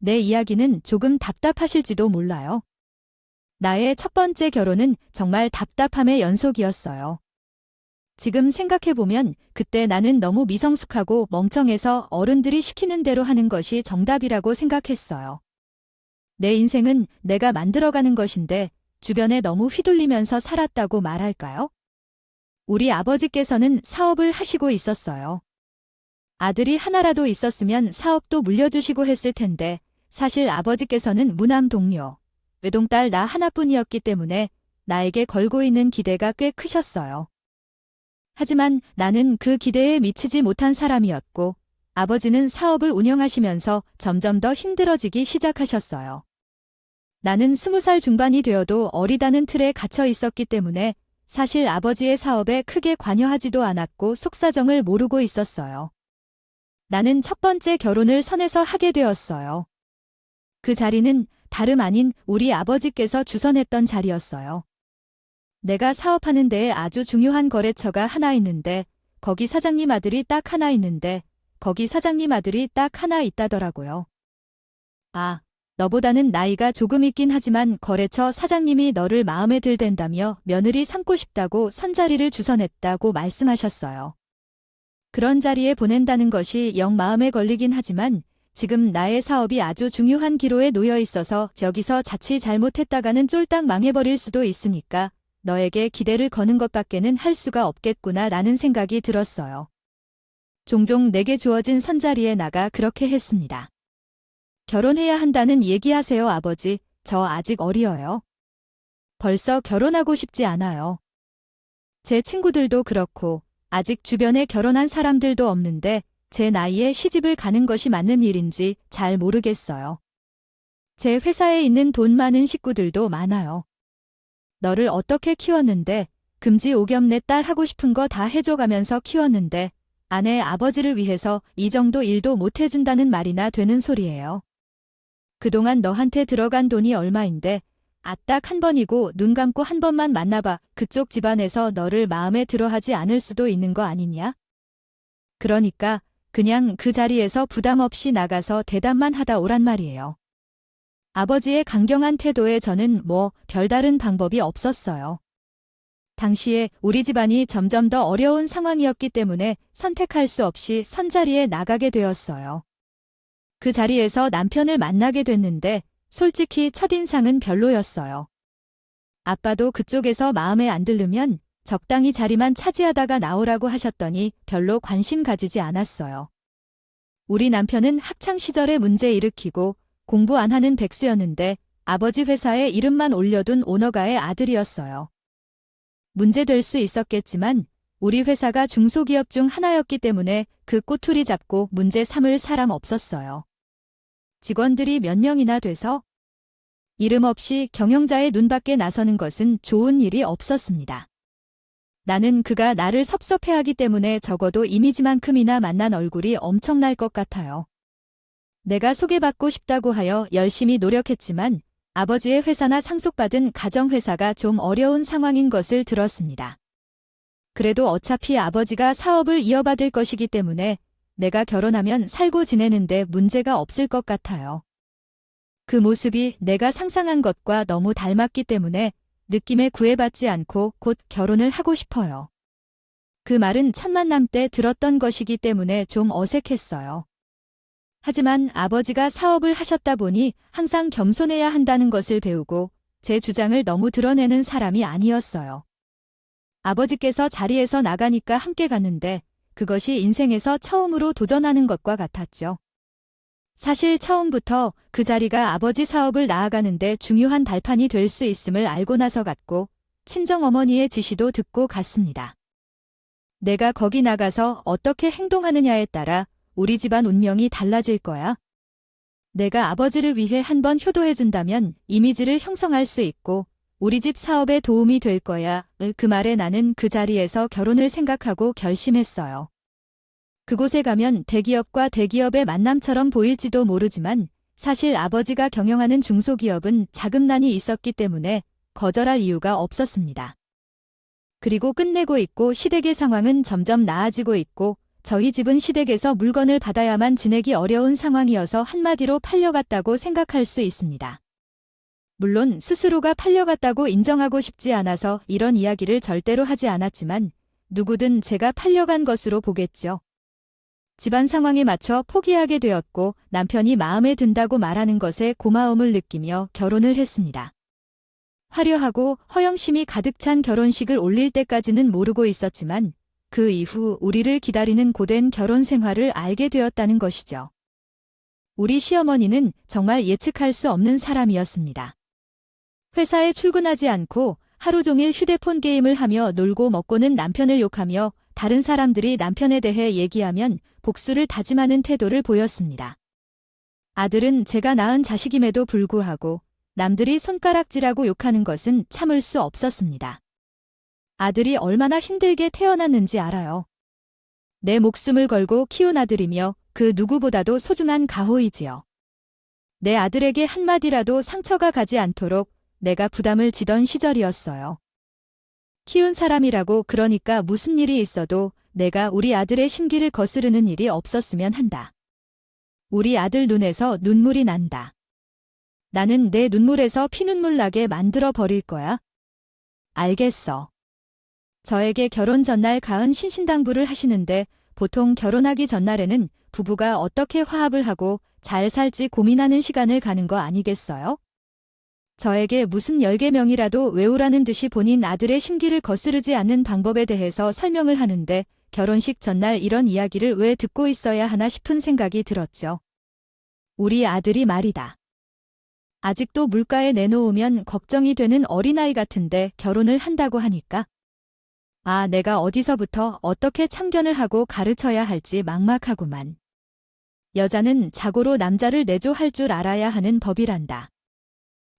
내 이야기는 조금 답답하실지도 몰라요. 나의 첫 번째 결혼은 정말 답답함의 연속이었어요. 지금 생각해보면 그때 나는 너무 미성숙하고 멍청해서 어른들이 시키는 대로 하는 것이 정답이라고 생각했어요. 내 인생은 내가 만들어가는 것인데 주변에 너무 휘둘리면서 살았다고 말할까요? 우리 아버지께서는 사업을 하시고 있었어요. 아들이 하나라도 있었으면 사업도 물려주시고 했을 텐데 사실 아버지께서는 무남 동료, 외동딸 나 하나뿐이었기 때문에 나에게 걸고 있는 기대가 꽤 크셨어요. 하지만 나는 그 기대에 미치지 못한 사람이었고 아버지는 사업을 운영하시면서 점점 더 힘들어지기 시작하셨어요. 나는 20살 중반이 되어도 어리다는 틀에 갇혀 있었기 때문에 사실 아버지의 사업에 크게 관여하지도 않았고 속사정을 모르고 있었어요. 나는 첫 번째 결혼을 선에서 하게 되었어요. 그 자리는 다름 아닌 우리 아버지께서 주선했던 자리였어요. 내가 사업하는 데에 아주 중요한 거래처가 하나 있는데 거기 사장님 아들이 딱 하나 있는데 거기 사장님 아들이 딱 하나 있다더라고요. 아, 너보다는 나이가 조금 있긴 하지만 거래처 사장님이 너를 마음에 들댄다며 며느리 삼고 싶다고 선자리를 주선했다고 말씀하셨어요. 그런 자리에 보낸다는 것이 영 마음에 걸리긴 하지만 지금 나의 사업이 아주 중요한 기로에 놓여 있어서 저기서 자칫 잘못했다가는 쫄딱 망해버릴 수도 있으니까 너에게 기대를 거는 것밖에는 할 수가 없겠구나 라는 생각이 들었어요. 종종 내게 주어진 선자리에 나가 그렇게 했습니다. 결혼해야 한다는 얘기하세요, 아버지. 저 아직 어려요. 벌써 결혼하고 싶지 않아요. 제 친구들도 그렇고 아직 주변에 결혼한 사람들도 없는데 제 나이에 시집을 가는 것이 맞는 일인지 잘 모르겠어요. 제 회사에 있는 돈 많은 식구들도 많아요. 너를 어떻게 키웠는데 금지 오겸 내 딸 하고 싶은 거 다 해줘가면서 키웠는데 아내 아버지를 위해서 이 정도 일도 못 해준다는 말이나 되는 소리예요. 그동안 너한테 들어간 돈이 얼마인데 딱 한 번이고 눈 감고 한 번만 만나봐. 그쪽 집안에서 너를 마음에 들어하지 않을 수도 있는 거 아니냐? 그러니까 그냥 그 자리에서 부담 없이 나가서 대답만 하다 오란 말이에요. 아버지의 강경한 태도에 저는 별다른 방법이 없었어요. 당시에 우리 집안이 점점 더 어려운 상황이었기 때문에 선택할 수 없이 선자리에 나가게 되었어요. 그 자리에서 남편을 만나게 됐는데 솔직히 첫인상은 별로였어요. 아빠도 그쪽에서 마음에 안 들으면 적당히 자리만 차지하다가 나오라고 하셨더니 별로 관심 가지지 않았어요. 우리 남편은 학창시절에 문제 일으키고 공부 안 하는 백수였는데 아버지 회사에 이름만 올려둔 오너가의 아들이었어요. 문제될 수 있었겠지만 우리 회사가 중소기업 중 하나였기 때문에 그 꼬투리 잡고 문제 삼을 사람 없었어요. 직원들이 몇 명이나 돼서 이름 없이 경영자의 눈밖에 나서는 것은 좋은 일이 없었습니다. 나는 그가 나를 섭섭해하기 때문에 적어도 이미지만큼이나 만난 얼굴이 엄청날 것 같아요. 내가 소개받고 싶다고 하여 열심히 노력했지만 아버지의 회사나 상속받은 가정회사가 좀 어려운 상황인 것을 들었습니다. 그래도 어차피 아버지가 사업을 이어받을 것이기 때문에 내가 결혼하면 살고 지내는데 문제가 없을 것 같아요. 그 모습이 내가 상상한 것과 너무 닮았기 때문에 느낌에 구애받지 않고 곧 결혼을 하고 싶어요. 그 말은 첫 만남 때 들었던 것이기 때문에 좀 어색했어요. 하지만 아버지가 사업을 하셨다 보니 항상 겸손해야 한다는 것을 배우고 제 주장을 너무 드러내는 사람이 아니었어요. 아버지께서 자리에서 나가니까 함께 갔는데 그것이 인생에서 처음으로 도전하는 것과 같았죠. 사실 처음부터 그 자리가 아버지 사업을 나아가는데 중요한 발판이 될 수 있음을 알고 나서 갔고 친정어머니의 지시도 듣고 갔습니다. 내가 거기 나가서 어떻게 행동하느냐에 따라 우리 집안 운명이 달라질 거야. 내가 아버지를 위해 한번 효도해준다면 이미지를 형성할 수 있고 우리 집 사업에 도움이 될 거야. 그 말에 나는 그 자리에서 결혼을 생각하고 결심했어요. 그곳에 가면 대기업과 대기업의 만남처럼 보일지도 모르지만 사실 아버지가 경영하는 중소기업은 자금난이 있었기 때문에 거절할 이유가 없었습니다. 그리고 끝내고 있고 시댁의 상황은 점점 나아지고 있고 저희 집은 시댁에서 물건을 받아야만 지내기 어려운 상황이어서 한마디로 팔려갔다고 생각할 수 있습니다. 물론 스스로가 팔려갔다고 인정하고 싶지 않아서 이런 이야기를 절대로 하지 않았지만 누구든 제가 팔려간 것으로 보겠죠. 집안 상황에 맞춰 포기하게 되었고 남편이 마음에 든다고 말하는 것에 고마움을 느끼며 결혼을 했습니다. 화려하고 허영심이 가득 찬 결혼식을 올릴 때까지는 모르고 있었지만 그 이후 우리를 기다리는 고된 결혼 생활을 알게 되었다는 것이죠. 우리 시어머니는 정말 예측할 수 없는 사람이었습니다. 회사에 출근하지 않고 하루 종일 휴대폰 게임을 하며 놀고 먹고는 남편을 욕하며 다른 사람들이 남편에 대해 얘기하면 복수를 다짐하는 태도를 보였습니다. 아들은 제가 낳은 자식임에도 불구하고 남들이 손가락질하고 욕하는 것은 참을 수 없었습니다. 아들이 얼마나 힘들게 태어났는지 알아요. 내 목숨을 걸고 키운 아들이며 그 누구보다도 소중한 가호이지요. 내 아들에게 한마디라도 상처가 가지 않도록 내가 부담을 지던 시절이었어요. 키운 사람이라고 그러니까 무슨 일이 있어도 내가 우리 아들의 심기를 거스르는 일이 없었으면 한다. 우리 아들 눈에서 눈물이 난다. 나는 내 눈물에서 피눈물 나게 만들어 버릴 거야. 알겠어. 저에게 결혼 전날 가은 신신당부를 하시는데 보통 결혼하기 전날에는 부부가 어떻게 화합을 하고 잘 살지 고민하는 시간을 가는 거 아니겠어요? 저에게 무슨 10개명이라도 외우라는 듯이 본인 아들의 심기를 거스르지 않는 방법에 대해서 설명을 하는데 결혼식 전날 이런 이야기를 왜 듣고 있어야 하나 싶은 생각이 들었죠. 우리 아들이 말이다. 아직도 물가에 내놓으면 걱정이 되는 어린아이 같은데 결혼을 한다고 하니까. 아, 내가 어디서부터 어떻게 참견을 하고 가르쳐야 할지 막막하구만. 여자는 자고로 남자를 내조할 줄 알아야 하는 법이란다.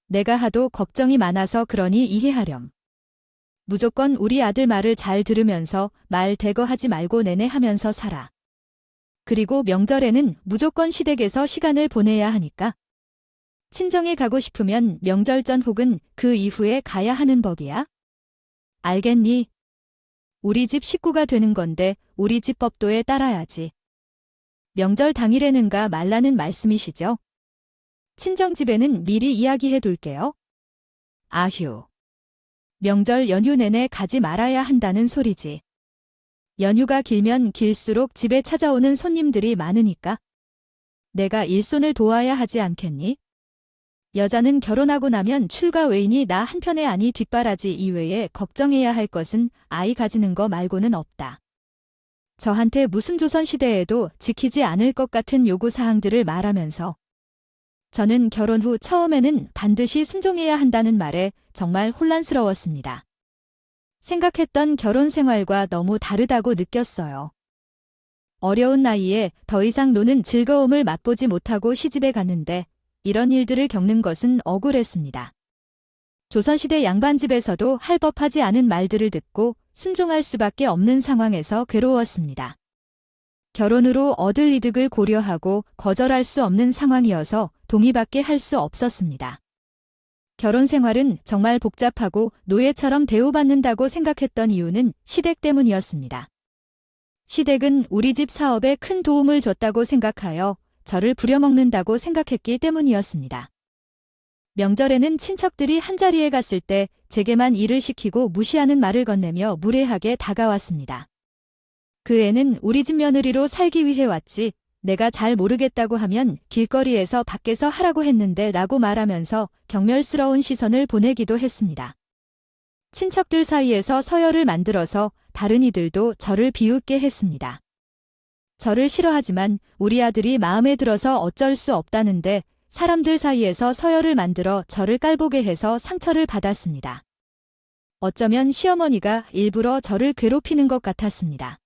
내가 하도 걱정이 많아서 그러니 이해하렴. 무조건 우리 아들 말을 잘 들으면서 말 대거 하지 말고 내내 하면서 살아. 그리고 명절에는 무조건 시댁에서 시간을 보내야 하니까. 친정에 가고 싶으면 명절 전 혹은 그 이후에 가야 하는 법이야. 알겠니? 우리 집 식구가 되는 건데 우리 집 법도에 따라야지. 명절 당일에는가 말라는 말씀이시죠? 친정집에는 미리 이야기해 둘게요. 아휴. 명절 연휴 내내 가지 말아야 한다는 소리지. 연휴가 길면 길수록 집에 찾아오는 손님들이 많으니까. 내가 일손을 도와야 하지 않겠니? 여자는 결혼하고 나면 출가 외인이 나 한편에 아니 뒷바라지 이외에 걱정해야 할 것은 아이 가지는 거 말고는 없다. 저한테 무슨 조선시대에도 지키지 않을 것 같은 요구사항들을 말하면서 저는 결혼 후 처음에는 반드시 순종해야 한다는 말에 정말 혼란스러웠습니다. 생각했던 결혼 생활과 너무 다르다고 느꼈어요. 어려운 나이에 더 이상 노는 즐거움을 맛보지 못하고 시집에 갔는데 이런 일들을 겪는 것은 억울했습니다. 조선시대 양반집에서도 할 법하지 않은 말들을 듣고 순종할 수밖에 없는 상황에서 괴로웠습니다. 결혼으로 얻을 이득을 고려하고 거절할 수 없는 상황이어서 동의밖에 할 수 없었습니다. 결혼 생활은 정말 복잡하고 노예처럼 대우받는다고 생각했던 이유는 시댁 때문이었습니다. 시댁은 우리 집 사업에 큰 도움을 줬다고 생각하여 저를 부려먹는다고 생각했기 때문이었습니다. 명절에는 친척들이 한자리에 갔을 때 제게만 일을 시키고 무시하는 말을 건네며 무례하게 다가왔습니다. 그 애는 우리 집 며느리로 살기 위해 왔지 내가 잘 모르겠다고 하면 길거리에서 밖에서 하라고 했는데 라고 말하면서 경멸스러운 시선을 보내기도 했습니다. 친척들 사이에서 서열을 만들어서 다른 이들도 저를 비웃게 했습니다. 저를 싫어하지만 우리 아들이 마음에 들어서 어쩔 수 없다는데 사람들 사이에서 서열을 만들어 저를 깔보게 해서 상처를 받았습니다. 어쩌면 시어머니가 일부러 저를 괴롭히는 것 같았습니다.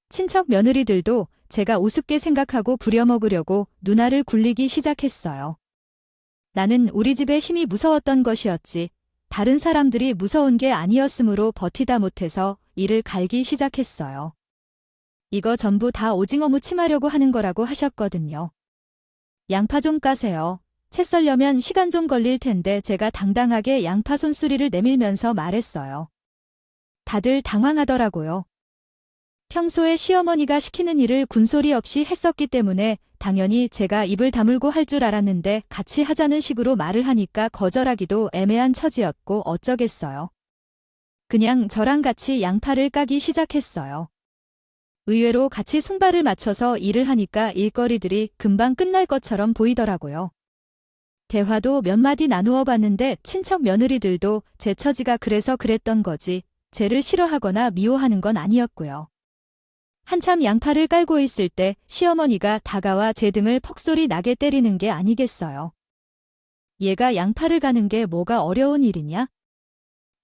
친척 며느리들도 제가 우습게 생각하고 부려먹으려고 누나를 굴리기 시작했어요. 나는 우리 집의 힘이 무서웠던 것이었지 다른 사람들이 무서운 게 아니었으므로 버티다 못해서 이를 갈기 시작했어요. 이거 전부 다 오징어 무침하려고 하는 거라고 하셨거든요. 양파 좀 까세요. 채 썰려면 시간 좀 걸릴 텐데 제가 당당하게 양파 손수리를 내밀면서 말했어요. 다들 당황하더라고요. 평소에 시어머니가 시키는 일을 군소리 없이 했었기 때문에 당연히 제가 입을 다물고 할 줄 알았는데 같이 하자는 식으로 말을 하니까 거절하기도 애매한 처지였고 어쩌겠어요. 그냥 저랑 같이 양파를 까기 시작했어요. 의외로 같이 손발을 맞춰서 일을 하니까 일거리들이 금방 끝날 것처럼 보이더라고요. 대화도 몇 마디 나누어 봤는데 친척 며느리들도 제 처지가 그래서 그랬던 거지 쟤를 싫어하거나 미워하는 건 아니었고요. 한참 양파를 깔고 있을 때 시어머니가 다가와 제 등을 퍽소리 나게 때리는 게 아니겠어요. 얘가 양파를 가는 게 뭐가 어려운 일이냐?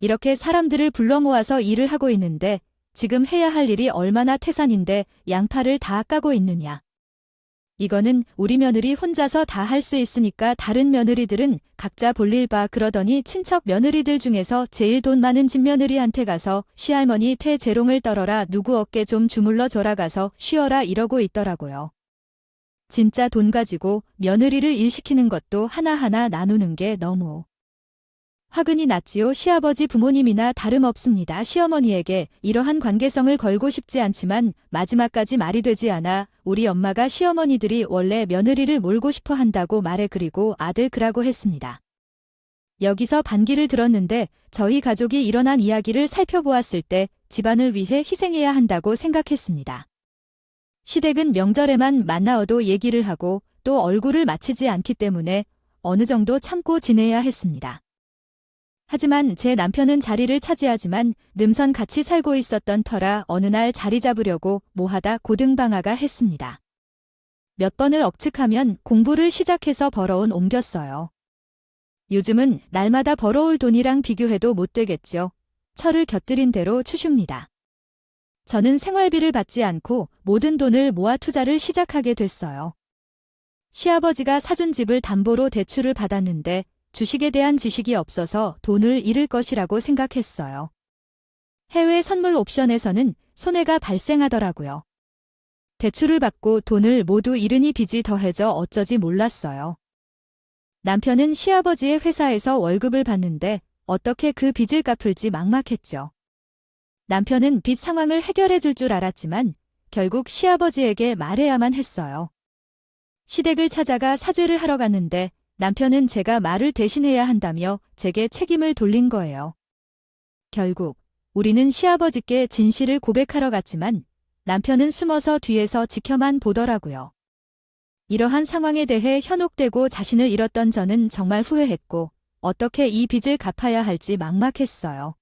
이렇게 사람들을 불러 모아서 일을 하고 있는데 지금 해야 할 일이 얼마나 태산인데 양파를 다 까고 있느냐. 이거는 우리 며느리 혼자서 다 할 수 있으니까 다른 며느리들은 각자 볼일 봐 그러더니 친척 며느리들 중에서 제일 돈 많은 집며느리한테 가서 시할머니 태재롱을 떨어라 누구 어깨 좀 주물러 줘라 가서 쉬어라 이러고 있더라고요. 진짜 돈 가지고 며느리를 일시키는 것도 하나하나 나누는 게 너무 화근이 났지요. 시아버지 부모님이나 다름없습니다. 시어머니에게 이러한 관계성을 걸고 싶지 않지만 마지막까지 말이 되지 않아 우리 엄마가 시어머니들이 원래 며느리를 몰고 싶어 한다고 말해 그리고 아들 그라고 했습니다. 여기서 반기를 들었는데 저희 가족이 일어난 이야기를 살펴보았을 때 집안을 위해 희생해야 한다고 생각했습니다. 시댁은 명절에만 만나어도 얘기를 하고 또 얼굴을 맞추지 않기 때문에 어느 정도 참고 지내야 했습니다. 하지만 제 남편은 자리를 차지하지만 능선 같이 살고 있었던 터라 어느 날 자리 잡으려고 뭐하다 고등방아가 했습니다. 몇 번을 억측하면 공부를 시작해서 벌어온 옮겼어요. 요즘은 날마다 벌어올 돈이랑 비교해도 못 되겠죠. 철을 곁들인 대로 추십니다. 저는 생활비를 받지 않고 모든 돈을 모아 투자를 시작하게 됐어요. 시아버지가 사준 집을 담보로 대출을 받았는데 주식에 대한 지식이 없어서 돈을 잃을 것이라고 생각했어요. 해외 선물 옵션에서는 손해가 발생하더라고요. 대출을 받고 돈을 모두 잃으니 빚이 더해져 어쩌지 몰랐어요. 남편은 시아버지의 회사에서 월급을 받는데 어떻게 그 빚을 갚을지 막막했죠. 남편은 빚 상황을 해결해 줄 줄 알았지만 결국 시아버지에게 말해야만 했어요. 시댁을 찾아가 사죄를 하러 갔는데 남편은 제가 말을 대신해야 한다며 제게 책임을 돌린 거예요. 결국 우리는 시아버지께 진실을 고백하러 갔지만 남편은 숨어서 뒤에서 지켜만 보더라고요. 이러한 상황에 대해 현혹되고 자신을 잃었던 저는 정말 후회했고 어떻게 이 빚을 갚아야 할지 막막했어요.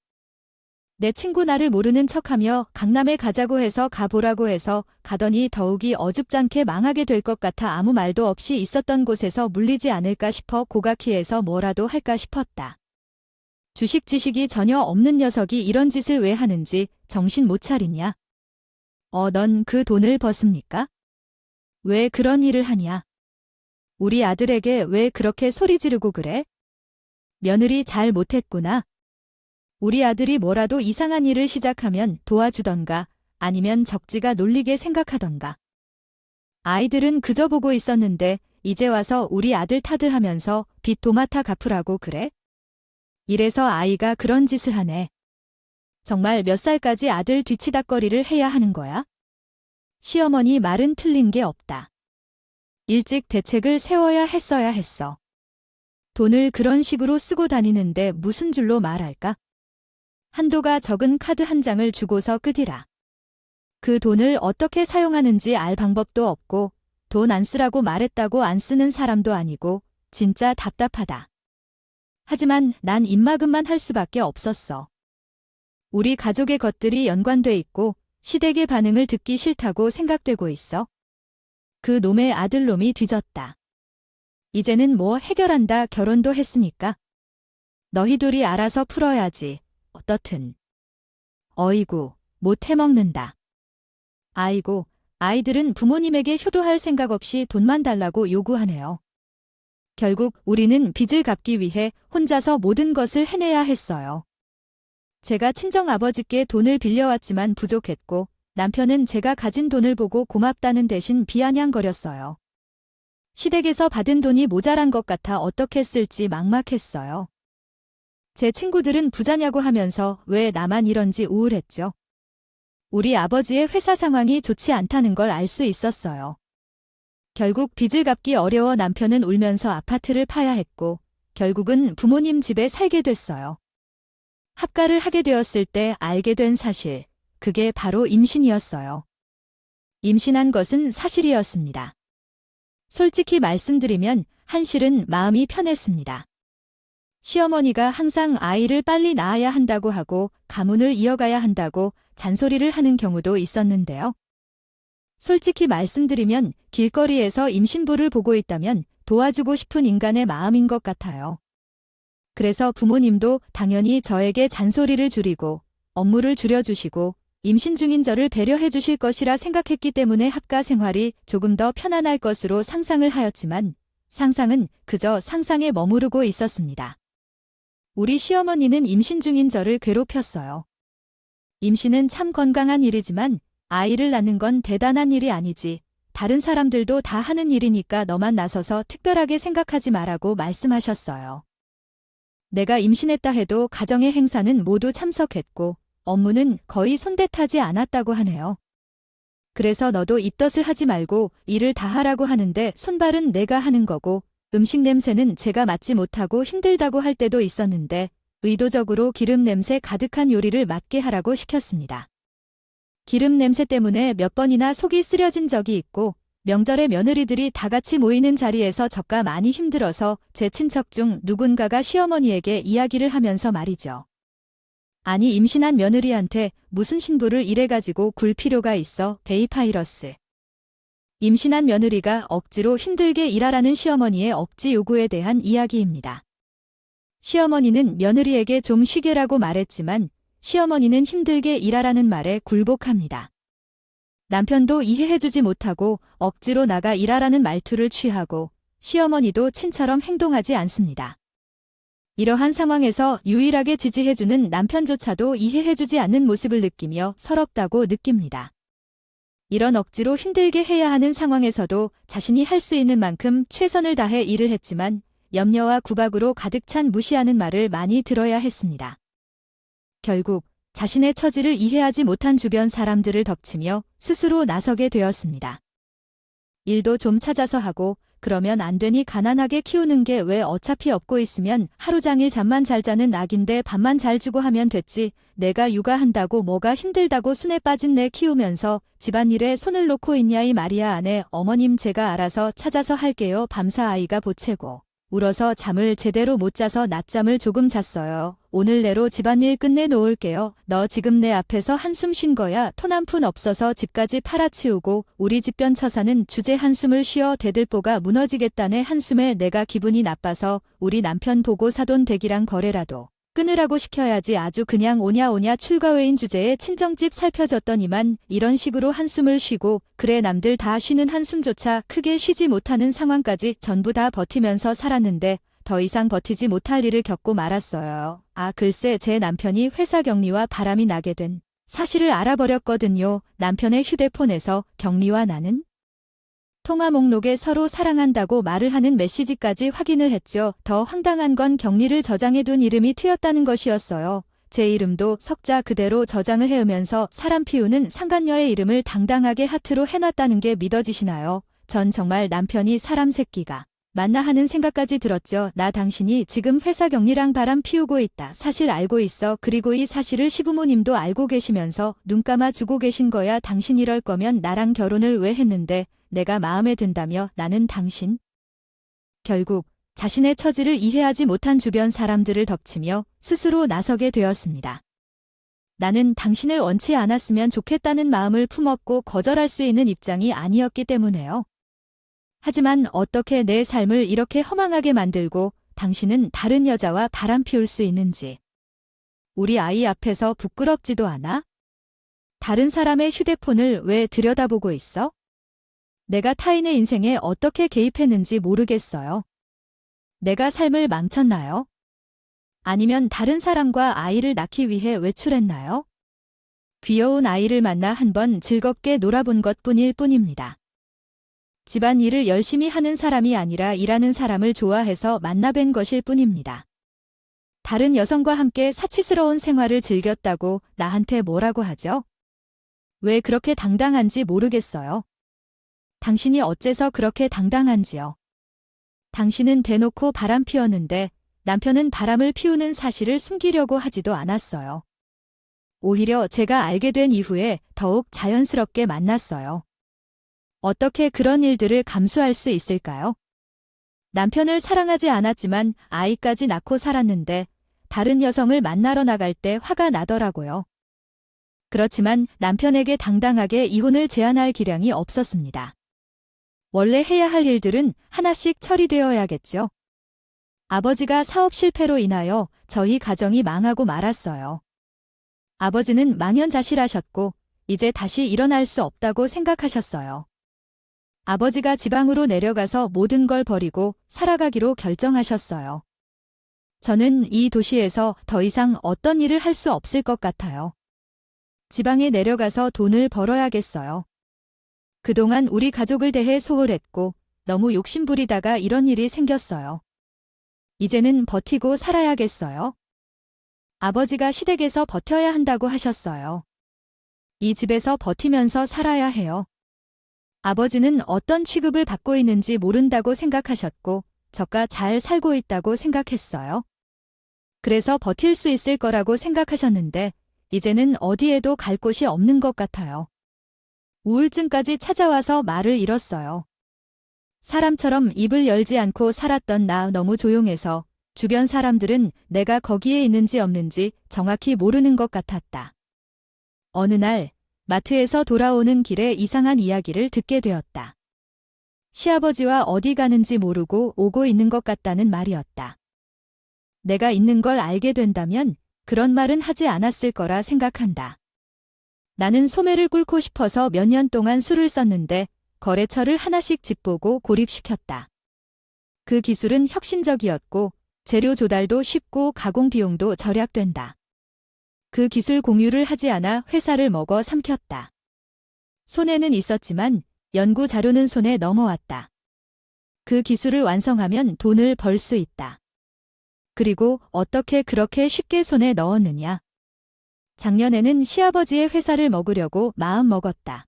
내 친구 나를 모르는 척하며 강남에 가자고 해서 가보라고 해서 가더니 더욱이 어줍잖게 망하게 될 것 같아 아무 말도 없이 있었던 곳에서 물리지 않을까 싶어 고가키에서 뭐라도 할까 싶었다. 주식 지식이 전혀 없는 녀석이 이런 짓을 왜 하는지 정신 못 차리냐? 넌 그 돈을 벗습니까? 왜 그런 일을 하냐? 우리 아들에게 왜 그렇게 소리 지르고 그래? 며느리 잘 못했구나. 우리 아들이 뭐라도 이상한 일을 시작하면 도와주던가 아니면 적지가 놀리게 생각하던가. 아이들은 그저 보고 있었는데 이제 와서 우리 아들 탓을 하면서 빚 도맡아 갚으라고 그래? 이래서 아이가 그런 짓을 하네. 정말 몇 살까지 아들 뒤치다꺼리를 해야 하는 거야? 시어머니 말은 틀린 게 없다. 일찍 대책을 세워야 했어야 했어. 돈을 그런 식으로 쓰고 다니는데 무슨 줄로 말할까? 한도가 적은 카드 한 장을 주고서 끄디라. 그 돈을 어떻게 사용하는지 알 방법도 없고 돈 안 쓰라고 말했다고 안 쓰는 사람도 아니고 진짜 답답하다. 하지만 난 입막음만 할 수밖에 없었어. 우리 가족의 것들이 연관돼 있고 시댁의 반응을 듣기 싫다고 생각되고 있어. 그 놈의 아들놈이 뒤졌다. 이제는 뭐 해결한다 결혼도 했으니까. 너희들이 알아서 풀어야지. 어떻든. 어이구, 못 해먹는다. 아이고, 아이들은 부모님에게 효도할 생각 없이 돈만 달라고 요구하네요. 결국 우리는 빚을 갚기 위해 혼자서 모든 것을 해내야 했어요. 제가 친정아버지께 돈을 빌려왔지만 부족했고 남편은 제가 가진 돈을 보고 고맙다는 대신 비아냥거렸어요. 시댁에서 받은 돈이 모자란 것 같아 어떻게 쓸지 막막했어요. 제 친구들은 부자냐고 하면서 왜 나만 이런지 우울했죠. 우리 아버지의 회사 상황이 좋지 않다는 걸 알 수 있었어요. 결국 빚을 갚기 어려워 남편은 울면서 아파트를 파야 했고 결국은 부모님 집에 살게 됐어요. 합가를 하게 되었을 때 알게 된 사실, 그게 바로 임신이었어요. 임신한 것은 사실이었습니다. 솔직히 말씀드리면 한실은 마음이 편했습니다. 시어머니가 항상 아이를 빨리 낳아야 한다고 하고 가문을 이어가야 한다고 잔소리를 하는 경우도 있었는데요. 솔직히 말씀드리면 길거리에서 임신부를 보고 있다면 도와주고 싶은 인간의 마음인 것 같아요. 그래서 부모님도 당연히 저에게 잔소리를 줄이고 업무를 줄여주시고 임신 중인 저를 배려해 주실 것이라 생각했기 때문에 합가 생활이 조금 더 편안할 것으로 상상을 하였지만 상상은 그저 상상에 머무르고 있었습니다. 우리 시어머니는 임신 중인 저를 괴롭혔어요. 임신은 참 건강한 일이지만 아이를 낳는 건 대단한 일이 아니지. 다른 사람들도 다 하는 일이니까 너만 나서서 특별하게 생각하지 마라고 말씀하셨어요. 내가 임신했다 해도 가정의 행사는 모두 참석했고 업무는 거의 손대타지 않았다고 하네요. 그래서 너도 입덧을 하지 말고 일을 다 하라고 하는데 손발은 내가 하는 거고 음식 냄새는 제가 맡지 못하고 힘들다고 할 때도 있었는데 의도적으로 기름 냄새 가득한 요리를 맡게 하라고 시켰습니다. 기름 냄새 때문에 몇 번이나 속이 쓰려진 적이 있고 명절에 며느리들이 다 같이 모이는 자리에서 저가 많이 힘들어서 제 친척 중 누군가가 시어머니에게 이야기를 하면서 말이죠. 아니 임신한 며느리한테 무슨 신부를 이래가지고 굴 필요가 있어 베이파이러스. 임신한 며느리가 억지로 힘들게 일하라는 시어머니의 억지 요구에 대한 이야기입니다. 시어머니는 며느리에게 좀 쉬게라고 말했지만 시어머니는 힘들게 일하라는 말에 굴복합니다. 남편도 이해해주지 못하고 억지로 나가 일하라는 말투를 취하고 시어머니도 친처럼 행동하지 않습니다. 이러한 상황에서 유일하게 지지해주는 남편조차도 이해해주지 않는 모습을 느끼며 서럽다고 느낍니다. 이런 억지로 힘들게 해야 하는 상황에서도 자신이 할 수 있는 만큼 최선을 다해 일을 했지만 염려와 구박으로 가득 찬 무시하는 말을 많이 들어야 했습니다. 결국 자신의 처지를 이해하지 못한 주변 사람들을 덮치며 스스로 나서게 되었습니다. 일도 좀 찾아서 하고 그러면 안 되니 가난하게 키우는 게 왜 어차피 없고 있으면 하루 종일 잠만 잘 자는 아기인데 밥만 잘 주고 하면 됐지. 내가 육아한다고 뭐가 힘들다고 순에 빠진 내 키우면서 집안일에 손을 놓고 있냐 이 말이야. 아내 어머님 제가 알아서 찾아서 할게요. 밤새 아이가 보채고 울어서 잠을 제대로 못 자서 낮잠을 조금 잤어요. 오늘 내로 집안일 끝내 놓을게요. 너 지금 내 앞에서 한숨 쉰 거야. 돈 한 푼 없어서 집까지 팔아치우고 우리 집변 처사는 주제 한숨을 쉬어 대들보가 무너지겠다네. 한숨에 내가 기분이 나빠서 우리 남편 보고 사돈 댁이랑 거래라도 끊으라고 시켜야지. 아주 그냥 오냐 출가 외인 주제에 친정집 살펴줬더니만 이런 식으로 한숨을 쉬고 그래 남들 다 쉬는 한숨조차 크게 쉬지 못하는 상황까지 전부 다 버티면서 살았는데 더 이상 버티지 못할 일을 겪고 말았어요. 아 글쎄 제 남편이 회사 격리와 바람이 나게 된 사실을 알아버렸거든요. 남편의 휴대폰에서 경리와 나는 통화 목록에 서로 사랑한다고 말을 하는 메시지까지 확인을 했죠. 더 황당한 건 격리를 저장해둔 이름이 트였다는 것이었어요. 제 이름도 석자 그대로 저장을 해오면서 사람 피우는 상간녀의 이름을 당당하게 하트로 해놨다는 게 믿어지시나요? 전 정말 남편이 사람 새끼가 맞나 하는 생각까지 들었죠. 나 당신이 지금 회사 격리랑 바람 피우고 있다. 사실 알고 있어. 그리고 이 사실을 시부모님도 알고 계시면서 눈 감아 주고 계신 거야. 당신 이럴 거면 나랑 결혼을 왜 했는데 내가 마음에 든다며 나는 당신. 결국 자신의 처지를 이해하지 못한 주변 사람들을 덮치며 스스로 나서게 되었습니다. 나는 당신을 원치 않았으면 좋겠다는 마음을 품었고 거절할 수 있는 입장이 아니었기 때문에요. 하지만 어떻게 내 삶을 이렇게 허망하게 만들고 당신은 다른 여자와 바람 피울 수 있는지. 우리 아이 앞에서 부끄럽지도 않아? 다른 사람의 휴대폰을 왜 들여다보고 있어? 내가 타인의 인생에 어떻게 개입했는지 모르겠어요. 내가 삶을 망쳤나요? 아니면 다른 사람과 아이를 낳기 위해 외출했나요? 귀여운 아이를 만나 한번 즐겁게 놀아본 것뿐일 뿐입니다. 집안일을 열심히 하는 사람이 아니라 일하는 사람을 좋아해서 만나뵌 것일 뿐입니다. 다른 여성과 함께 사치스러운 생활을 즐겼다고 나한테 뭐라고 하죠? 왜 그렇게 당당한지 모르겠어요. 당신이 어째서 그렇게 당당한지요. 당신은 대놓고 바람 피웠는데 남편은 바람을 피우는 사실을 숨기려고 하지도 않았어요. 오히려 제가 알게 된 이후에 더욱 자연스럽게 만났어요. 어떻게 그런 일들을 감수할 수 있을까요? 남편을 사랑하지 않았지만 아이까지 낳고 살았는데 다른 여성을 만나러 나갈 때 화가 나더라고요. 그렇지만 남편에게 당당하게 이혼을 제안할 기량이 없었습니다. 원래 해야 할 일들은 하나씩 처리되어야겠죠. 아버지가 사업 실패로 인하여 저희 가정이 망하고 말았어요. 아버지는 망연자실하셨고 이제 다시 일어날 수 없다고 생각하셨어요. 아버지가 지방으로 내려가서 모든 걸 버리고 살아가기로 결정하셨어요. 저는 이 도시에서 더 이상 어떤 일을 할 수 없을 것 같아요. 지방에 내려가서 돈을 벌어야겠어요. 그동안 우리 가족을 대해 소홀했고 너무 욕심부리다가 이런 일이 생겼어요. 이제는 버티고 살아야겠어요. 아버지가 시댁에서 버텨야 한다고 하셨어요. 이 집에서 버티면서 살아야 해요. 아버지는 어떤 취급을 받고 있는지 모른다고 생각하셨고 저가 잘 살고 있다고 생각했어요. 그래서 버틸 수 있을 거라고 생각하셨는데 이제는 어디에도 갈 곳이 없는 것 같아요. 우울증까지 찾아와서 말을 잃었어요. 사람처럼 입을 열지 않고 살았던 나 너무 조용해서 주변 사람들은 내가 거기에 있는지 없는지 정확히 모르는 것 같았다. 어느 날 마트에서 돌아오는 길에 이상한 이야기를 듣게 되었다. 시아버지와 어디 가는지 모르고 오고 있는 것 같다는 말이었다. 내가 있는 걸 알게 된다면 그런 말은 하지 않았을 거라 생각한다. 나는 소매를 꿇고 싶어서 몇 년 동안 술을 썼는데 거래처를 하나씩 짚보고 고립시켰다. 그 기술은 혁신적이었고 재료 조달도 쉽고 가공 비용도 절약된다. 그 기술 공유를 하지 않아 회사를 먹어 삼켰다. 손에는 있었지만 연구 자료는 손에 넘어왔다. 그 기술을 완성하면 돈을 벌 수 있다. 그리고 어떻게 그렇게 쉽게 손에 넣었느냐? 작년에는 시아버지의 회사를 먹으려고 마음 먹었다.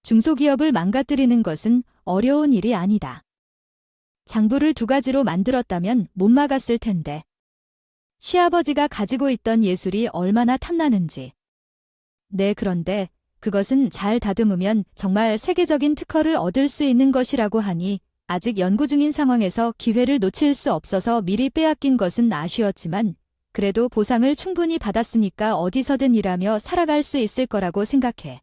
중소기업을 망가뜨리는 것은 어려운 일이 아니다. 장부를 2가지로 만들었다면 못 막았을 텐데. 시아버지가 가지고 있던 예술이 얼마나 탐나는지. 네, 그런데 그것은 잘 다듬으면 정말 세계적인 특허를 얻을 수 있는 것이라고 하니 아직 연구 중인 상황에서 기회를 놓칠 수 없어서 미리 빼앗긴 것은 아쉬웠지만 그래도 보상을 충분히 받았으니까 어디서든 일하며 살아갈 수 있을 거라고 생각해.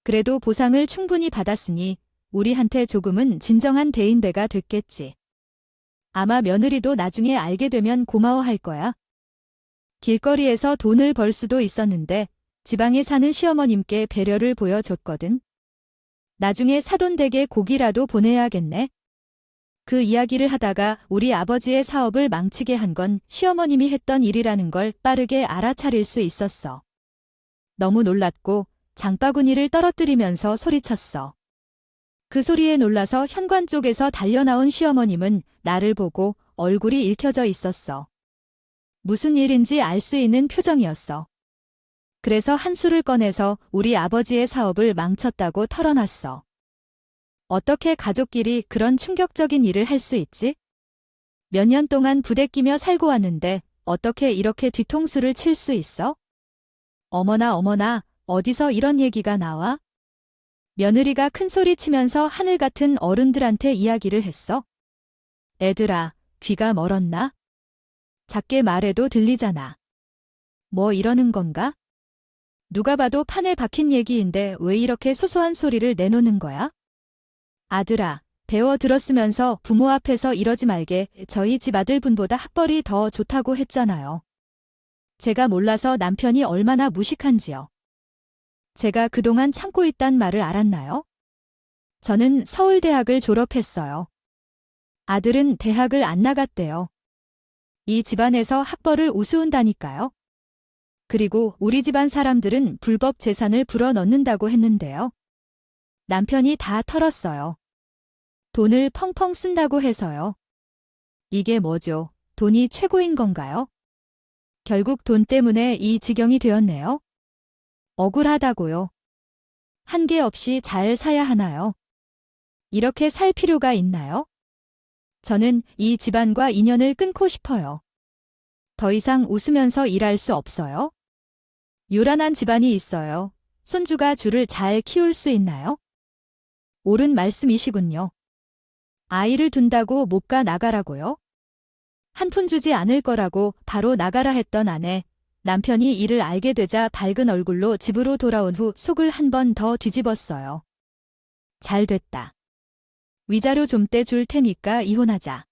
그래도 보상을 충분히 받았으니 우리한테 조금은 진정한 대인배가 됐겠지. 아마 며느리도 나중에 알게 되면 고마워할 거야. 길거리에서 돈을 벌 수도 있었는데 지방에 사는 시어머님께 배려를 보여줬거든. 나중에 사돈댁에 고기라도 보내야겠네. 그 이야기를 하다가 우리 아버지의 사업을 망치게 한 건 시어머님이 했던 일이라는 걸 빠르게 알아차릴 수 있었어. 너무 놀랐고 장바구니를 떨어뜨리면서 소리쳤어. 그 소리에 놀라서 현관 쪽에서 달려나온 시어머님은 나를 보고 얼굴이 읽혀져 있었어. 무슨 일인지 알 수 있는 표정이었어. 그래서 한 수를 꺼내서 우리 아버지의 사업을 망쳤다고 털어놨어. 어떻게 가족끼리 그런 충격적인 일을 할 수 있지? 몇 년 동안 부대끼며 살고 왔는데 어떻게 이렇게 뒤통수를 칠 수 있어? 어머나 어머나, 어디서 이런 얘기가 나와? 며느리가 큰 소리 치면서 하늘 같은 어른들한테 이야기를 했어. 애들아, 귀가 멀었나? 작게 말해도 들리잖아. 뭐 이러는 건가? 누가 봐도 판에 박힌 얘기인데 왜 이렇게 소소한 소리를 내놓는 거야? 아들아, 배워 들었으면서 부모 앞에서 이러지 말게. 저희 집 아들분보다 학벌이 더 좋다고 했잖아요. 제가 몰라서 남편이 얼마나 무식한지요. 제가 그동안 참고 있단 말을 알았나요? 저는 서울대학을 졸업했어요. 아들은 대학을 안 나갔대요. 이 집안에서 학벌을 우스운다니까요. 그리고 우리 집안 사람들은 불법 재산을 불어넣는다고 했는데요. 남편이 다 털었어요. 돈을 펑펑 쓴다고 해서요. 이게 뭐죠? 돈이 최고인 건가요? 결국 돈 때문에 이 지경이 되었네요. 억울하다고요. 한계 없이 잘 사야 하나요? 이렇게 살 필요가 있나요? 저는 이 집안과 인연을 끊고 싶어요. 더 이상 웃으면서 일할 수 없어요? 요란한 집안이 있어요. 손주가 쥐를 잘 키울 수 있나요? 옳은 말씀이시군요. 아이를 둔다고 못 가 나가라고요? 한 푼 주지 않을 거라고 바로 나가라 했던 아내. 남편이 이를 알게 되자 밝은 얼굴로 집으로 돌아온 후 속을 한 번 더 뒤집었어요. 잘 됐다. 위자료 좀 떼줄 테니까 이혼하자.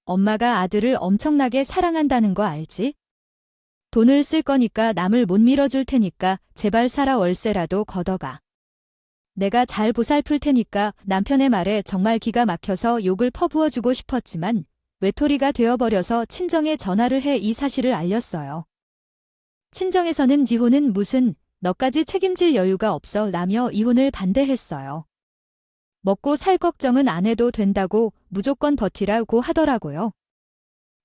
엄마가 아들을 엄청나게 사랑한다는 거 알지? 돈을 쓸 거니까 남을 못 밀어줄 테니까 제발 살아 월세라도 걷어가. 내가 잘 보살필 테니까. 남편의 말에 정말 기가 막혀서 욕을 퍼부어주고 싶었지만 외톨이가 되어버려서 친정에 전화를 해 이 사실을 알렸어요. 친정에서는 이혼은 무슨, 너까지 책임질 여유가 없어 라며 이혼을 반대했어요. 먹고 살 걱정은 안 해도 된다고 무조건 버티라고 하더라고요.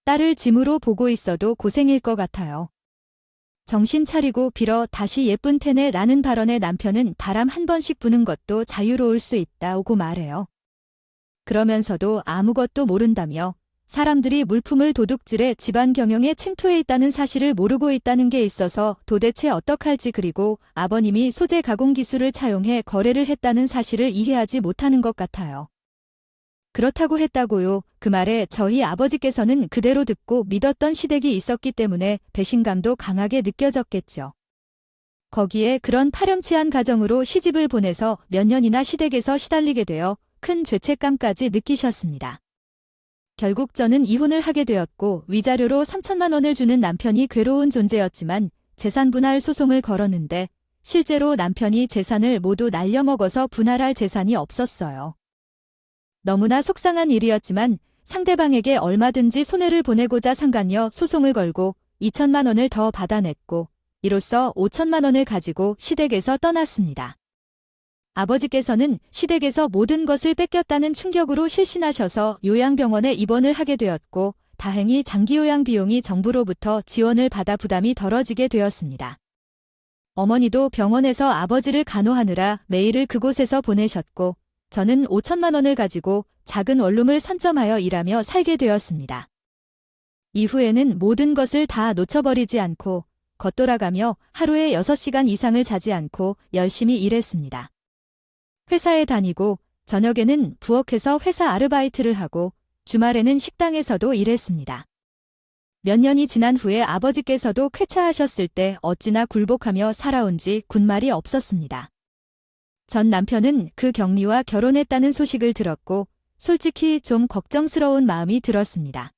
딸을 짐으로 보고 있어도 고생일 것 같아요. 정신 차리고 빌어 다시 예쁜 테네 라는 발언에 남편은 바람 한 번씩 부는 것도 자유로울 수 있다고 말해요. 그러면서도 아무것도 모른다며 사람들이 물품을 도둑질해 집안 경영에 침투해 있다는 사실을 모르고 있다는 게 있어서 도대체 어떡할지, 그리고 아버님이 소재 가공 기술을 차용해 거래를 했다는 사실을 이해하지 못하는 것 같아요. 그렇다고 했다고요? 그 말에 저희 아버지께서는 그대로 듣고 믿었던 시댁이 있었기 때문에 배신감도 강하게 느껴졌겠죠. 거기에 그런 파렴치한 가정으로 시집을 보내서 몇 년이나 시댁에서 시달리게 되어 큰 죄책감까지 느끼셨습니다. 결국 저는 이혼을 하게 되었고 위자료로 3천만 원을 주는 남편이 괴로운 존재였지만 재산 분할 소송을 걸었는데 실제로 남편이 재산을 모두 날려먹어서 분할할 재산이 없었어요. 너무나 속상한 일이었지만 상대방에게 얼마든지 손해를 보내고자 상간녀 소송을 걸고 2천만 원을 더 받아냈고 이로써 5천만 원을 가지고 시댁에서 떠났습니다. 아버지께서는 시댁에서 모든 것을 뺏겼다는 충격으로 실신하셔서 요양병원에 입원을 하게 되었고 다행히 장기요양 비용이 정부로부터 지원을 받아 부담이 덜어지게 되었습니다. 어머니도 병원에서 아버지를 간호하느라 매일을 그곳에서 보내셨고 저는 5천만 원을 가지고 작은 원룸을 선점하여 일하며 살게 되었습니다. 이후에는 모든 것을 다 놓쳐버리지 않고 겉돌아가며 하루에 6시간 이상을 자지 않고 열심히 일했습니다. 회사에 다니고 저녁에는 부엌에서 회사 아르바이트를 하고 주말에는 식당에서도 일했습니다. 몇 년이 지난 후에 아버지께서도 쾌차하셨을 때 어찌나 굴복하며 살아온지 군말이 없었습니다. 전 남편은 그 격리와 결혼했다는 소식을 들었고 솔직히 좀 걱정스러운 마음이 들었습니다.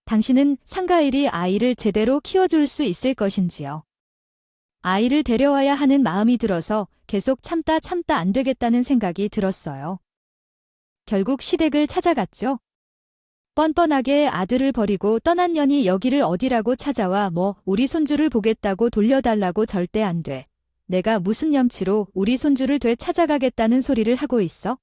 당신은 상가일이 아이를 제대로 키워줄 수 있을 것인지요? 아이를 데려와야 하는 마음이 들어서 계속 참다 안 되겠다는 생각이 들었어요. 결국 시댁을 찾아갔죠. 뻔뻔하게 아들을 버리고 떠난 년이 여기를 어디라고 찾아와 우리 손주를 보겠다고 돌려달라고 절대 안 돼. 내가 무슨 염치로 우리 손주를 되찾아가겠다는 소리를 하고 있어?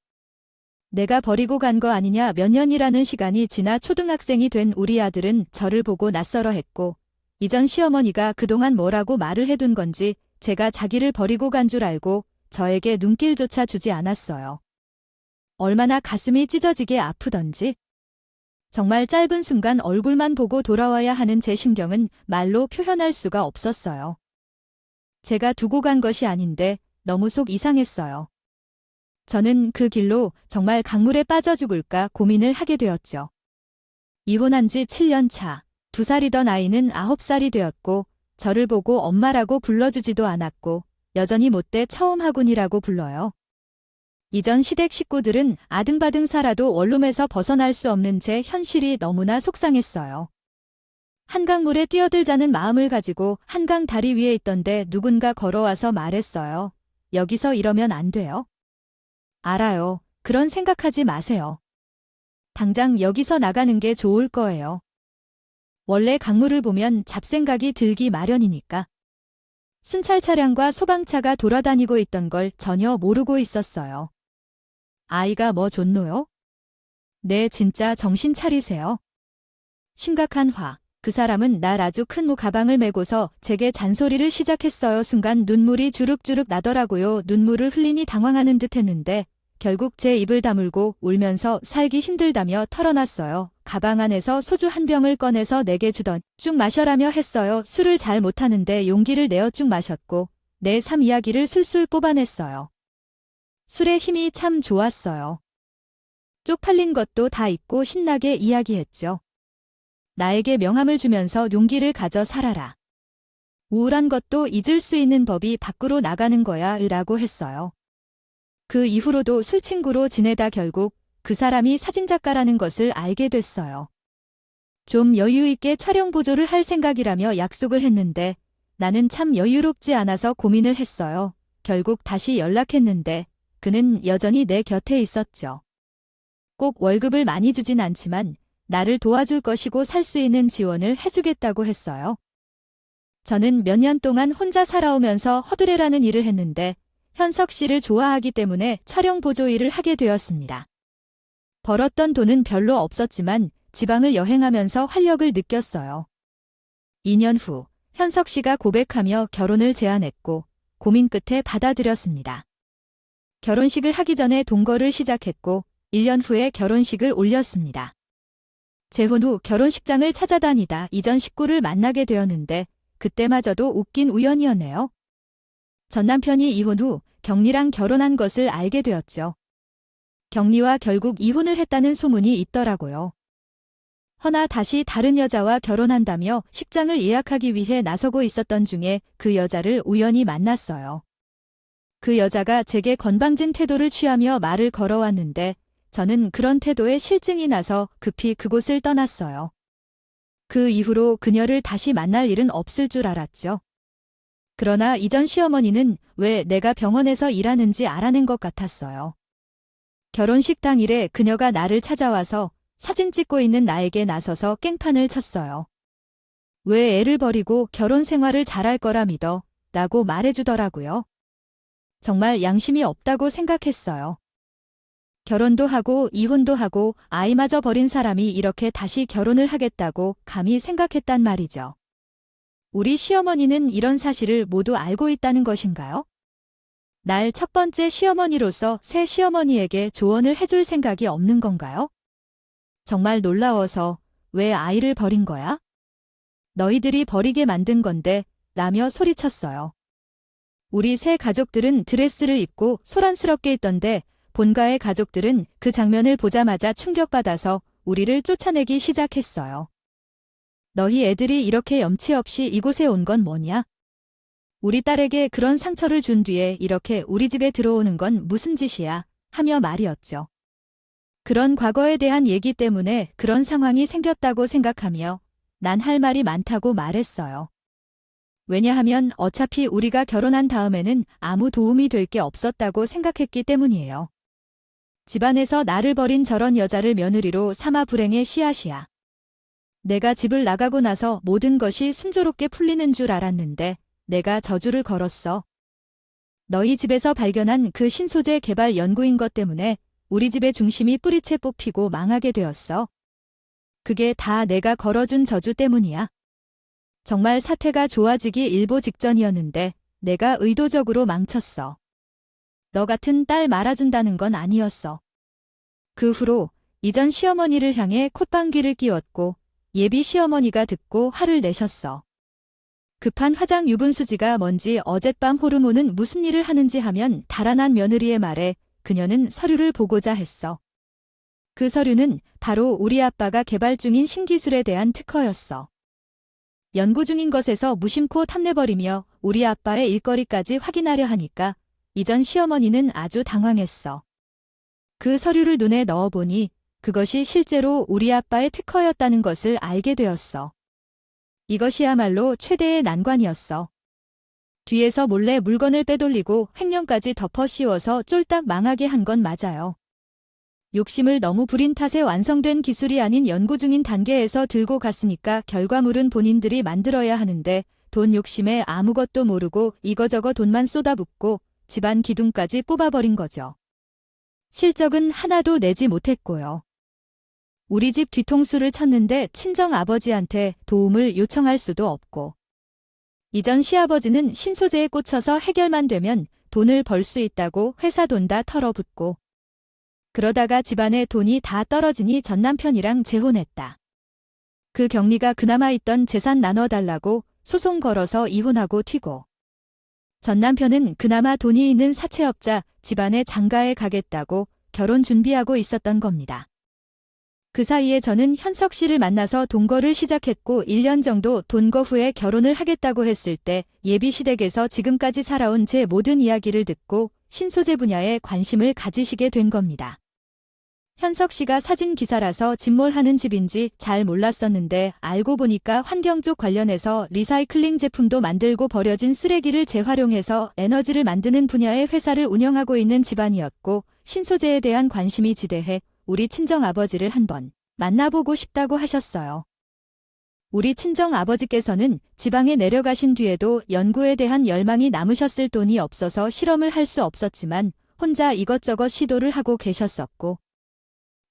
내가 버리고 간 거 아니냐. 몇 년이라는 시간이 지나 초등학생이 된 우리 아들은 저를 보고 낯설어 했고 이전 시어머니가 그동안 뭐라고 말을 해둔 건지 제가 자기를 버리고 간 줄 알고 저에게 눈길조차 주지 않았어요. 얼마나 가슴이 찢어지게 아프던지. 정말 짧은 순간 얼굴만 보고 돌아와야 하는 제 심경은 말로 표현할 수가 없었어요. 제가 두고 간 것이 아닌데 너무 속 이상했어요. 저는 그 길로 정말 강물에 빠져 죽을까 고민을 하게 되었죠. 이혼한 지 7년 차, 2살이던 아이는 9살이 되었고 저를 보고 엄마라고 불러주지도 않았고 여전히 못돼 처음하군이라고 불러요. 이전 시댁 식구들은 아등바등 살아도 원룸에서 벗어날 수 없는 제 현실이 너무나 속상했어요. 한강물에 뛰어들자는 마음을 가지고 한강 다리 위에 있던데 누군가 걸어와서 말했어요. 여기서 이러면 안 돼요. 알아요. 그런 생각하지 마세요. 당장 여기서 나가는 게 좋을 거예요. 원래 강물을 보면 잡생각이 들기 마련이니까. 순찰 차량과 소방차가 돌아다니고 있던 걸 전혀 모르고 있었어요. 아이가 뭐 좋노요? 네, 진짜 정신 차리세요. 심각한 화. 그 사람은 날 아주 큰 무 가방을 메고서 제게 잔소리를 시작했어요. 순간 눈물이 주룩주룩 나더라고요. 눈물을 흘리니 당황하는 듯 했는데 결국 제 입을 다물고 울면서 살기 힘들다며 털어놨어요. 가방 안에서 소주 한 병을 꺼내서 내게 주던 쭉 마셔라며 했어요. 술을 잘 못하는데 용기를 내어 쭉 마셨고 내 삶 이야기를 술술 뽑아냈어요. 술의 힘이 참 좋았어요. 쪽팔린 것도 다 잊고 신나게 이야기했죠. 나에게 명함을 주면서 용기를 가져 살아라. 우울한 것도 잊을 수 있는 법이 밖으로 나가는 거야 라고 했어요. 그 이후로도 술친구로 지내다 결국 그 사람이 사진작가라는 것을 알게 됐어요. 좀 여유 있게 촬영 보조를 할 생각이라며 약속을 했는데 나는 참 여유롭지 않아서 고민을 했어요. 결국 다시 연락했는데 그는 여전히 내 곁에 있었죠. 꼭 월급을 많이 주진 않지만 나를 도와줄 것이고 살 수 있는 지원을 해주겠다고 했어요. 저는 몇 년 동안 혼자 살아오면서 허드레라는 일을 했는데 현석 씨를 좋아하기 때문에 촬영 보조 일을 하게 되었습니다. 벌었던 돈은 별로 없었지만 지방을 여행하면서 활력을 느꼈어요. 2년 후 현석 씨가 고백하며 결혼을 제안했고 고민 끝에 받아들였습니다. 결혼식을 하기 전에 동거를 시작했고 1년 후에 결혼식을 올렸습니다. 재혼 후 결혼식장을 찾아다니다 이전 식구를 만나게 되었는데 그때마저도 웃긴 우연이었네요. 전 남편이 이혼 후 경리랑 결혼한 것을 알게 되었죠. 경리와 결국 이혼을 했다는 소문이 있더라고요. 허나 다시 다른 여자와 결혼한다며 식장을 예약하기 위해 나서고 있었던 중에 그 여자를 우연히 만났어요. 그 여자가 제게 건방진 태도를 취하며 말을 걸어왔는데 저는 그런 태도에 실증이 나서 급히 그곳을 떠났어요. 그 이후로 그녀를 다시 만날 일은 없을 줄 알았죠. 그러나 이전 시어머니는 왜 내가 병원에서 일하는지 알아낸 것 같았어요. 결혼식 당일에 그녀가 나를 찾아와서 사진 찍고 있는 나에게 나서서 깽판을 쳤어요. 왜 애를 버리고 결혼 생활을 잘할 거라 믿어? 라고 말해주더라고요. 정말 양심이 없다고 생각했어요. 결혼도 하고 이혼도 하고 아이마저 버린 사람이 이렇게 다시 결혼을 하겠다고 감히 생각했단 말이죠. 우리 시어머니는 이런 사실을 모두 알고 있다는 것인가요? 날 첫 번째 시어머니로서 새 시어머니에게 조언을 해줄 생각이 없는 건가요? 정말 놀라워서 왜 아이를 버린 거야? 너희들이 버리게 만든 건데 라며 소리쳤어요. 우리 새 가족들은 드레스를 입고 소란스럽게 있던데 본가의 가족들은 그 장면을 보자마자 충격받아서 우리를 쫓아내기 시작했어요. 너희 애들이 이렇게 염치 없이 이곳에 온 건 뭐냐? 우리 딸에게 그런 상처를 준 뒤에 이렇게 우리 집에 들어오는 건 무슨 짓이야? 하며 말이었죠. 그런 과거에 대한 얘기 때문에 그런 상황이 생겼다고 생각하며 난 할 말이 많다고 말했어요. 왜냐하면 어차피 우리가 결혼한 다음에는 아무 도움이 될 게 없었다고 생각했기 때문이에요. 집안에서 나를 버린 저런 여자를 며느리로 삼아 불행의 씨앗이야. 내가 집을 나가고 나서 모든 것이 순조롭게 풀리는 줄 알았는데 내가 저주를 걸었어. 너희 집에서 발견한 그 신소재 개발 연구인 것 때문에 우리 집의 중심이 뿌리채 뽑히고 망하게 되었어. 그게 다 내가 걸어준 저주 때문이야. 정말 사태가 좋아지기 일보 직전이었는데 내가 의도적으로 망쳤어. 너 같은 딸 말아준다는 건 아니었어. 그 후로 이전 시어머니를 향해 콧방귀를 끼웠고 예비 시어머니가 듣고 화를 내셨어. 급한 화장 유분수지가 뭔지 어젯밤 호르몬은 무슨 일을 하는지 하면 달아난 며느리의 말에 그녀는 서류를 보고자 했어. 그 서류는 바로 우리 아빠가 개발 중인 신기술에 대한 특허였어. 연구 중인 것에서 무심코 탐내버리며 우리 아빠의 일거리까지 확인하려 하니까 이전 시어머니는 아주 당황했어. 그 서류를 눈에 넣어보니 그것이 실제로 우리 아빠의 특허였다는 것을 알게 되었어. 이것이야말로 최대의 난관이었어. 뒤에서 몰래 물건을 빼돌리고 횡령까지 덮어 씌워서 쫄딱 망하게 한 건 맞아요. 욕심을 너무 부린 탓에 완성된 기술이 아닌 연구 중인 단계에서 들고 갔으니까 결과물은 본인들이 만들어야 하는데 돈 욕심에 아무것도 모르고 이거저거 돈만 쏟아붓고 집안 기둥까지 뽑아버린 거죠. 실적은 하나도 내지 못했고요. 우리 집 뒤통수를 쳤는데 친정 아버지한테 도움을 요청할 수도 없고. 이전 시아버지는 신소재에 꽂혀서 해결만 되면 돈을 벌 수 있다고 회사 돈 다 털어붓고. 그러다가 집안에 돈이 다 떨어지니 전 남편이랑 재혼했다. 그 경리가 그나마 있던 재산 나눠달라고 소송 걸어서 이혼하고 튀고. 전 남편은 그나마 돈이 있는 사채업자 집안에 장가에 가겠다고 결혼 준비하고 있었던 겁니다. 그 사이에 저는 현석 씨를 만나서 동거를 시작했고 1년 정도 동거 후에 결혼을 하겠다고 했을 때 예비시댁에서 지금까지 살아온 제 모든 이야기를 듣고 신소재 분야에 관심을 가지시게 된 겁니다. 현석 씨가 사진 기사라서 진몰하는 집인지 잘 몰랐었는데 알고 보니까 환경 쪽 관련해서 리사이클링 제품도 만들고 버려진 쓰레기를 재활용해서 에너지를 만드는 분야의 회사를 운영하고 있는 집안이었고 신소재에 대한 관심이 지대해 우리 친정아버지를 한번 만나보고 싶다고 하셨어요. 우리 친정아버지께서는 지방에 내려가신 뒤에도 연구에 대한 열망이 남으셨을 돈이 없어서 실험을 할 수 없었지만 혼자 이것저것 시도를 하고 계셨었고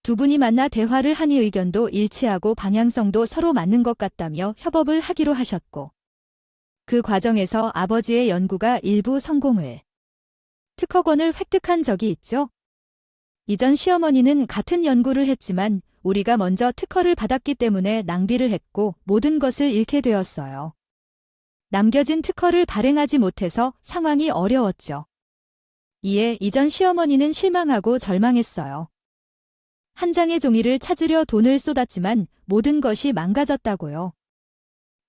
두 분이 만나 대화를 하니 의견도 일치하고 방향성도 서로 맞는 것 같다며 협업을 하기로 하셨고 그 과정에서 아버지의 연구가 일부 성공을 특허권을 획득한 적이 있죠. 이전 시어머니는 같은 연구를 했지만 우리가 먼저 특허를 받았기 때문에 낭비를 했고 모든 것을 잃게 되었어요. 남겨진 특허를 발행하지 못해서 상황이 어려웠죠. 이에 이전 시어머니는 실망하고 절망했어요. 한 장의 종이를 찾으려 돈을 쏟았지만 모든 것이 망가졌다고요.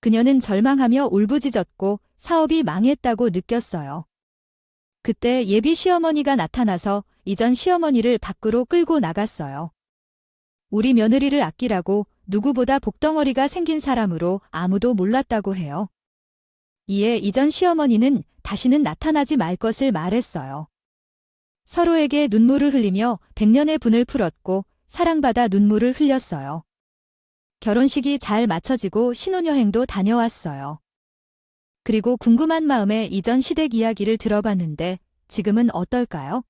그녀는 절망하며 울부짖었고 사업이 망했다고 느꼈어요. 그때 예비 시어머니가 나타나서 이전 시어머니를 밖으로 끌고 나갔어요. 우리 며느리를 아끼라고 누구보다 복덩어리가 생긴 사람으로 아무도 몰랐다고 해요. 이에 이전 시어머니는 다시는 나타나지 말 것을 말했어요. 서로에게 눈물을 흘리며 100년의 분을 풀었고 사랑받아 눈물을 흘렸어요. 결혼식이 잘 마쳐지고 신혼여행도 다녀왔어요. 그리고 궁금한 마음에 이전 시댁 이야기를 들어봤는데 지금은 어떨까요?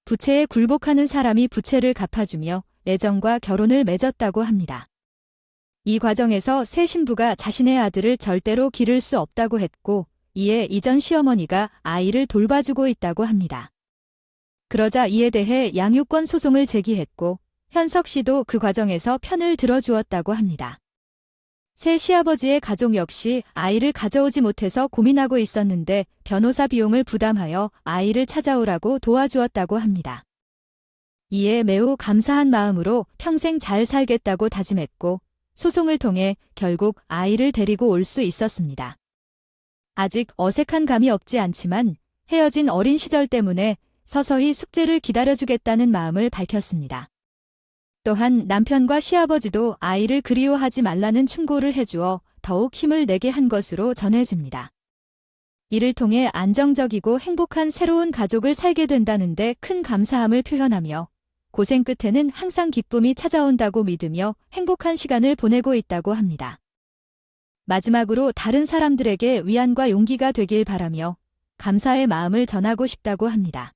부채에 굴복하는 사람이 부채를 갚아주며 애정과 결혼을 맺었다고 합니다. 이 과정에서 새 신부가 자신의 아들을 절대로 기를 수 없다고 했고 이에 이전 시어머니가 아이를 돌봐주고 있다고 합니다. 그러자 이에 대해 양육권 소송을 제기했고 현석 씨도 그 과정에서 편을 들어주었다고 합니다. 새 시아버지의 가족 역시 아이를 가져오지 못해서 고민하고 있었는데 변호사 비용을 부담하여 아이를 찾아오라고 도와주었다고 합니다. 이에 매우 감사한 마음으로 평생 잘 살겠다고 다짐했고 소송을 통해 결국 아이를 데리고 올 수 있었습니다. 아직 어색한 감이 없지 않지만 헤어진 어린 시절 때문에 서서히 숙제를 기다려주겠다는 마음을 밝혔습니다. 또한 남편과 시아버지도 아이를 그리워하지 말라는 충고를 해주어 더욱 힘을 내게 한 것으로 전해집니다. 이를 통해 안정적이고 행복한 새로운 가족을 살게 된다는데 큰 감사함을 표현하며 고생 끝에는 항상 기쁨이 찾아온다고 믿으며 행복한 시간을 보내고 있다고 합니다. 마지막으로 다른 사람들에게 위안과 용기가 되길 바라며 감사의 마음을 전하고 싶다고 합니다.